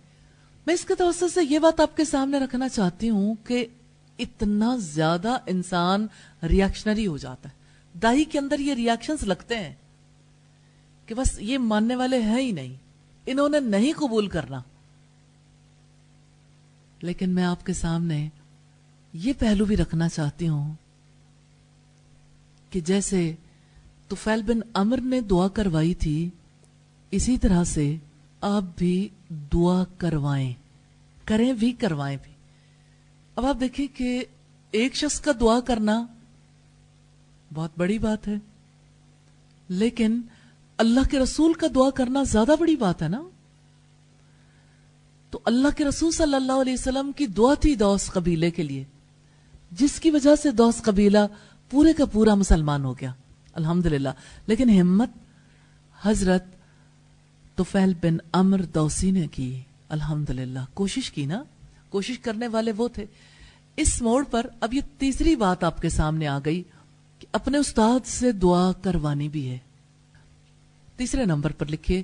میں اس کے توسط سے یہ بات آپ کے سامنے رکھنا چاہتی ہوں کہ اتنا زیادہ انسان ریاکشنری ہو جاتا ہے، دائی کے اندر یہ ریاکشنز لگتے ہیں کہ بس یہ ماننے والے ہیں ہی نہیں, انہوں نے نہیں قبول کرنا. لیکن میں آپ کے سامنے یہ پہلو بھی رکھنا چاہتی ہوں کہ جیسے طفیل بن عمر نے دعا کروائی تھی, اسی طرح سے آپ بھی دعا کروائیں, کریں بھی کروائیں بھی. اب آپ دیکھیں کہ ایک شخص کا دعا کرنا بہت بڑی بات ہے, لیکن اللہ کے رسول کا دعا کرنا زیادہ بڑی بات ہے نا. تو اللہ کے رسول صلی اللہ علیہ وسلم کی دعا تھی دوس قبیلے کے لیے, جس کی وجہ سے دوس قبیلہ پورے کا پورا مسلمان ہو گیا الحمدللہ. لیکن ہمت حضرت طفیل بن عمر دوسی نے کی الحمدللہ, کوشش کی نا, کوشش کرنے والے وہ تھے. اس موڑ پر اب یہ تیسری بات آپ کے سامنے آ گئی کہ اپنے استاد سے دعا کروانی بھی ہے. تیسرے نمبر پر لکھیے,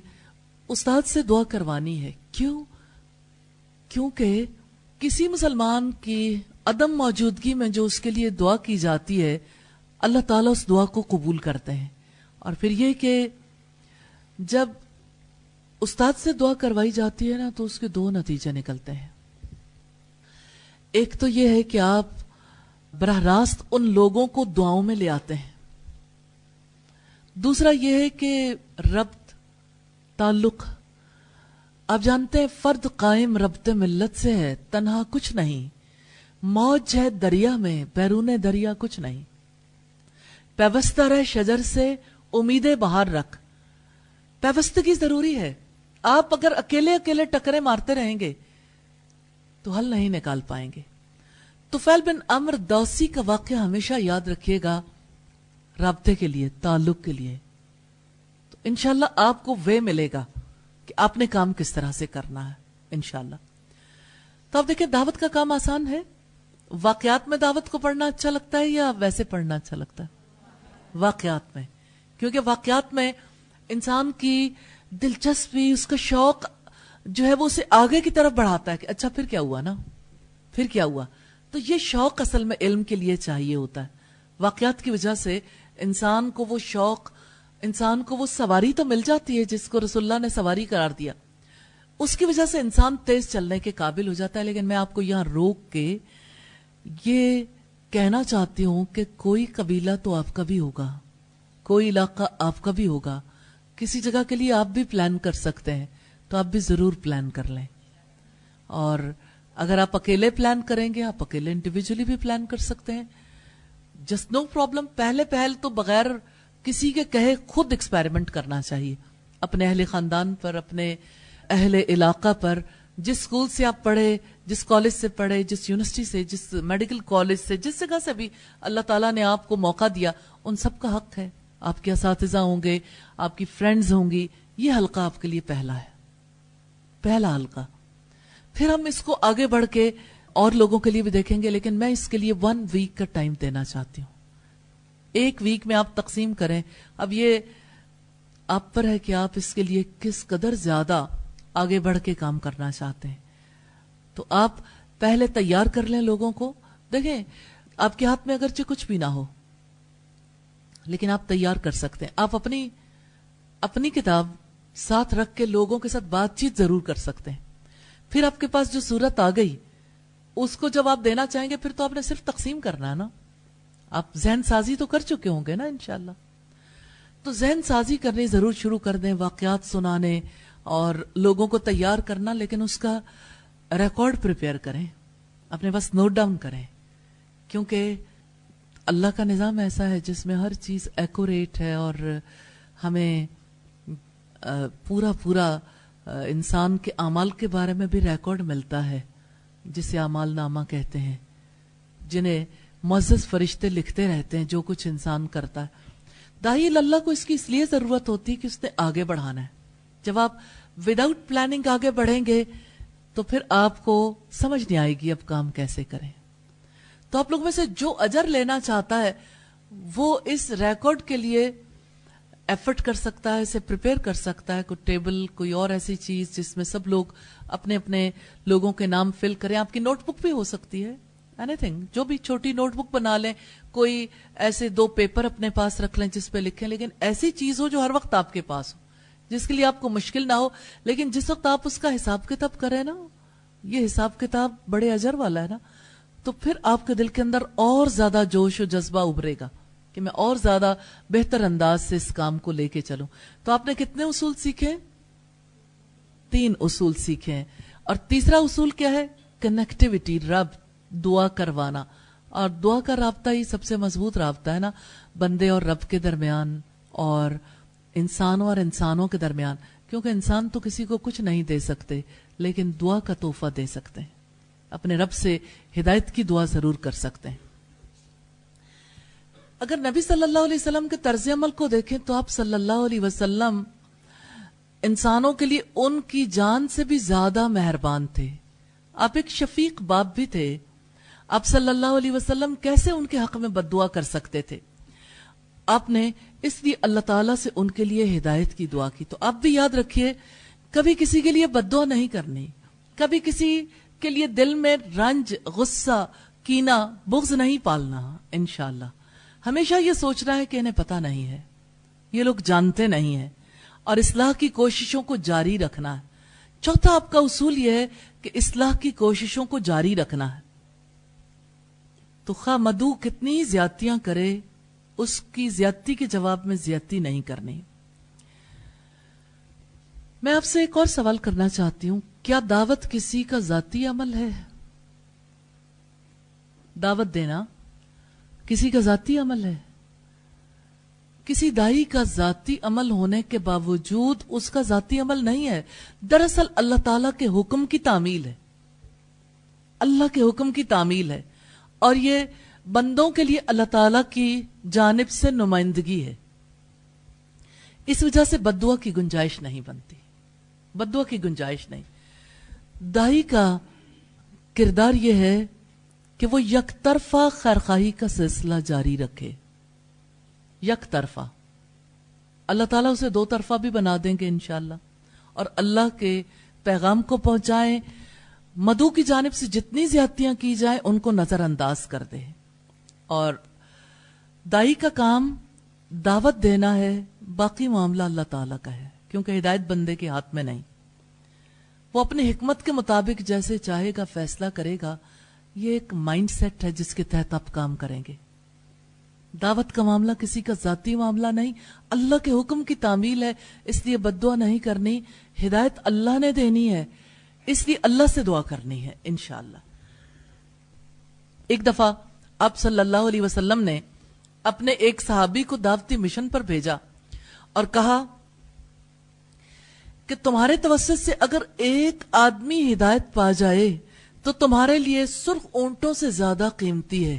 استاد سے دعا کروانی ہے. کیوں؟ کیونکہ کسی مسلمان کی عدم موجودگی میں جو اس کے لیے دعا کی جاتی ہے, اللہ تعالیٰ اس دعا کو قبول کرتے ہیں. اور پھر یہ کہ جب استاد سے دعا کروائی جاتی ہے نا, تو اس کے دو نتیجے نکلتے ہیں. ایک تو یہ ہے کہ آپ براہ راست ان لوگوں کو دعاؤں میں لے آتے ہیں. دوسرا یہ ہے کہ ربط, تعلق. آپ جانتے ہیں فرد قائم ربط ملت سے ہے, تنہا کچھ نہیں. موج ہے دریا میں, بیرون دریا کچھ نہیں. پیوستہ رہ شجر سے, امیدیں باہر رکھ. پیوستگی ضروری ہے. آپ اگر اکیلے اکیلے ٹکرے مارتے رہیں گے تو حل نہیں نکال پائیں گے. طفیل بن عمر دوسی کا واقعہ ہمیشہ یاد رکھیے گا رابطے کے لیے, تعلق کے لیے. تو انشاءاللہ آپ کو وے ملے گا کہ آپ نے کام کس طرح سے کرنا ہے انشاءاللہ. تو آپ دیکھیں, دعوت کا کام آسان ہے. واقعات میں دعوت کو پڑھنا اچھا لگتا ہے یا ویسے پڑھنا اچھا لگتا ہے؟ واقعات میں, کیونکہ واقعات میں انسان کی دلچسپی, اس کا شوق جو ہے وہ اسے آگے کی طرف بڑھاتا ہے کہ اچھا پھر کیا ہوا نا, پھر کیا ہوا. تو یہ شوق اصل میں علم کے لیے چاہیے ہوتا ہے. واقعات کی وجہ سے انسان کو وہ شوق, انسان کو وہ سواری تو مل جاتی ہے جس کو رسول اللہ نے سواری قرار دیا, اس کی وجہ سے انسان تیز چلنے کے قابل ہو جاتا ہے. لیکن میں آپ کو یہاں روک کے یہ کہنا چاہتی ہوں کہ کوئی قبیلہ تو آپ کا بھی ہوگا, کوئی علاقہ آپ کا بھی ہوگا, کسی جگہ کے لیے آپ بھی پلان کر سکتے ہیں, تو آپ بھی ضرور پلان کر لیں. اور اگر آپ اکیلے پلان کریں گے, آپ اکیلے انڈیویجولی بھی پلان کر سکتے ہیں, جسٹ نو پرابلم. پہل تو بغیر کسی کے کہے خود ایکسپیریمنٹ کرنا چاہیے, اپنے اہل خاندان پر, اپنے اہل علاقہ پر. جس اسکول سے آپ پڑھے, جس کالج سے پڑھے, جس یونیورسٹی سے, جس میڈیکل کالج سے, جس جگہ سے بھی اللہ تعالیٰ نے آپ کو موقع دیا, ان سب کا حق ہے. آپ کے اساتذہ ہوں گے, آپ کی فرینڈز ہوں گی, یہ حلقہ آپ کے لیے پہلا ہے, پہلا حلقہ. پھر ہم اس کو آگے بڑھ کے اور لوگوں کے لیے بھی دیکھیں گے. لیکن میں اس کے لیے 1 ویک کا ٹائم دینا چاہتی ہوں. 1 ویک میں آپ تقسیم کریں. اب یہ آپ پر ہے کہ آپ اس کے لیے کس قدر زیادہ آگے بڑھ کے کام کرنا چاہتے ہیں. تو آپ پہلے تیار کر لیں لوگوں کو. دیکھیں, آپ کے ہاتھ میں اگرچہ کچھ بھی نہ ہو, لیکن آپ تیار کر سکتے ہیں. آپ اپنی کتاب ساتھ رکھ کے لوگوں کے ساتھ بات چیت ضرور کر سکتے ہیں. پھر آپ کے پاس جو صورت آ گئی, اس کو جب آپ دینا چاہیں گے, پھر تو آپ نے صرف تقسیم کرنا ہے نا. آپ ذہن سازی تو کر چکے ہوں گے نا انشاءاللہ. تو ذہن سازی کرنی ضرور شروع کر دیں, واقعات سنانے اور لوگوں کو تیار کرنا. لیکن اس کا ریکارڈ پریپیئر کریں, اپنے پاس نوٹ ڈاؤن کریں, کیونکہ اللہ کا نظام ایسا ہے جس میں ہر چیز ایکوریٹ ہے, اور ہمیں پورا انسان کے اعمال کے بارے میں بھی ریکارڈ ملتا ہے, جسے اعمال نامہ کہتے ہیں, جنہیں معزز فرشتے لکھتے رہتے ہیں جو کچھ انسان کرتا ہے. داعی اللہ کو اس کی اس لیے ضرورت ہوتی ہے کہ اس نے آگے بڑھانا ہے. جب آپ وداؤٹ پلاننگ آگے بڑھیں گے تو پھر آپ کو سمجھ نہیں آئے گی اب کام کیسے کریں. تو آپ لوگ میں سے جو اجر لینا چاہتا ہے وہ اس ریکارڈ کے لیے ایفرٹ کر سکتا ہے, اسے پریپیئر کر سکتا ہے. کوئی ٹیبل, کوئی اور ایسی چیز جس میں سب لوگ اپنے اپنے لوگوں کے نام فل کریں. آپ کی نوٹ بک بھی ہو سکتی ہے, اینی تھنگ, جو بھی چھوٹی نوٹ بک بنا لیں. کوئی ایسے 2 پیپر اپنے پاس رکھ لیں جس پہ لکھیں, لیکن ایسی چیز ہو جو ہر وقت آپ کے پاس ہو. جس کے لیے آپ کو مشکل نہ ہو، لیکن جس وقت آپ اس کا حساب کتاب کریں نا، یہ حساب کتاب بڑے اجر والا ہے نا، تو پھر آپ کے دل کے اندر اور زیادہ جوش و جذبہ ابھرے گا کہ میں اور زیادہ بہتر انداز سے اس کام کو لے کے چلوں. تو آپ نے کتنے اصول سیکھے؟ 3 اصول سیکھے ہیں. اور تیسرا اصول کیا ہے؟ کنیکٹیوٹی، رب، دعا کروانا. اور دعا کا رابطہ ہی سب سے مضبوط رابطہ ہے نا، بندے اور رب کے درمیان اور انسانوں اور انسانوں کے درمیان. کیونکہ انسان تو کسی کو کچھ نہیں دے سکتے، لیکن دعا کا تحفہ دے سکتے ہیں. اپنے رب سے ہدایت کی دعا ضرور کر سکتے ہیں. اگر نبی صلی اللہ علیہ وسلم کے طرز عمل کو دیکھیں تو آپ صلی اللہ علیہ وسلم انسانوں کے لیے ان کی جان سے بھی زیادہ مہربان تھے. آپ ایک شفیق باپ بھی تھے. آپ صلی اللہ علیہ وسلم کیسے ان کے حق میں بد دعا کر سکتے تھے؟ آپ نے اس لیے اللہ تعالیٰ سے ان کے لیے ہدایت کی دعا کی. تو آپ بھی یاد رکھیے، کبھی کسی کے لیے بد دعا نہیں کرنی، کبھی کسی کے لیے دل میں رنج، غصہ، کینہ، بغض نہیں پالنا. انشاءاللہ ہمیشہ یہ سوچنا ہے کہ انہیں پتہ نہیں ہے، یہ لوگ جانتے نہیں ہیں، اور اصلاح کی کوششوں کو جاری رکھنا ہے. چوتھا آپ کا اصول یہ ہے کہ اصلاح کی کوششوں کو جاری رکھنا ہے. تو خواہ مدعو کتنی زیادتیاں کرے، اس کی زیادتی کے جواب میں زیادتی نہیں کرنی. میں آپ سے ایک اور سوال کرنا چاہتی ہوں، کیا دعوت کسی کا ذاتی عمل ہے؟ دعوت دینا کسی کا ذاتی عمل ہے؟ کسی داعی کا ذاتی عمل ہونے کے باوجود اس کا ذاتی عمل نہیں ہے. دراصل اللہ تعالیٰ کے حکم کی تعمیل ہے، اللہ کے حکم کی تعمیل ہے، اور یہ بندوں کے لیے اللہ تعالیٰ کی جانب سے نمائندگی ہے. اس وجہ سے بد دعا کی گنجائش نہیں بنتی، بد دعا کی گنجائش نہیں. داعی کا کردار یہ ہے کہ وہ یک طرفہ خیرخواہی کا سلسلہ جاری رکھے. یک طرفہ. اللہ تعالیٰ اسے 2 طرفہ بھی بنا دیں گے انشاءاللہ، اور اللہ کے پیغام کو پہنچائیں. مدعو کی جانب سے جتنی زیادتیاں کی جائیں ان کو نظر انداز کر دے. اور داعی کا کام دعوت دینا ہے، باقی معاملہ اللہ تعالیٰ کا ہے، کیونکہ ہدایت بندے کے ہاتھ میں نہیں. وہ اپنی حکمت کے مطابق جیسے چاہے گا فیصلہ کرے گا. یہ ایک مائنڈ سیٹ ہے جس کے تحت آپ کام کریں گے. دعوت کا معاملہ کسی کا ذاتی معاملہ نہیں، اللہ کے حکم کی تعمیل ہے. اس لیے بد دعا نہیں کرنی، ہدایت اللہ نے دینی ہے، اس لیے اللہ سے دعا کرنی ہے انشاءاللہ. ایک دفعہ آپ صلی اللہ علیہ وسلم نے اپنے ایک صحابی کو دعوتی مشن پر بھیجا اور کہا کہ تمہارے توسط سے اگر ایک آدمی ہدایت پا جائے تو تمہارے لیے سرخ اونٹوں سے زیادہ قیمتی ہے.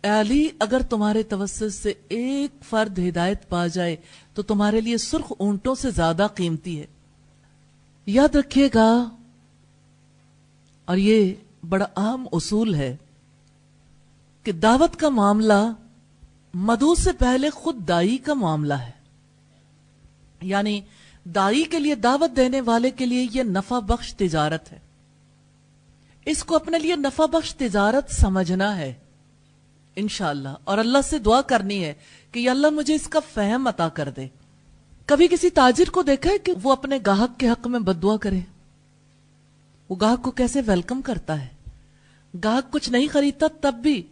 اے علی، اگر تمہارے توسط سے ایک فرد ہدایت پا جائے تو تمہارے لیے سرخ اونٹوں سے زیادہ قیمتی ہے. یاد رکھیے گا، اور یہ بڑا اہم اصول ہے کہ دعوت کا معاملہ مدعو سے پہلے خود داعی کا معاملہ ہے. یعنی داعی کے لیے، دعوت دینے والے کے لیے یہ نفع بخش تجارت ہے. اس کو اپنے لیے نفع بخش تجارت سمجھنا ہے انشاءاللہ، اور اللہ سے دعا کرنی ہے کہ یا اللہ مجھے اس کا فہم عطا کر دے. کبھی کسی تاجر کو دیکھا ہے کہ وہ اپنے گاہک کے حق میں بد دعا کرے؟ وہ گاہک کو کیسے ویلکم کرتا ہے. گاہک کچھ نہیں خریدتا تب بھی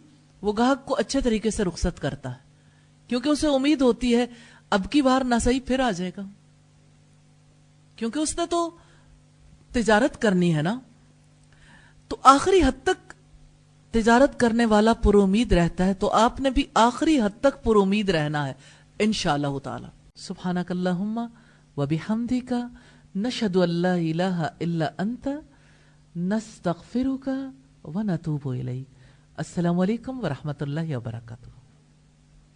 وہ گاہک کو اچھے طریقے سے رخصت کرتا ہے، کیونکہ اسے امید ہوتی ہے اب کی بار نہ صحیح پھر آ جائے گا، کیونکہ اس نے تو تجارت کرنی ہے نا. تو آخری حد تک تجارت کرنے والا پر امید رہتا ہے، تو آپ نے بھی آخری حد تک پر امید رہنا ہے انشاءاللہ تعالی. سبحانک اللہم و بحمدک نشہد ان لا الہ الا انت نستغفرک و نتوب الیک. السلام علیکم ورحمۃ اللہ وبرکاتہ.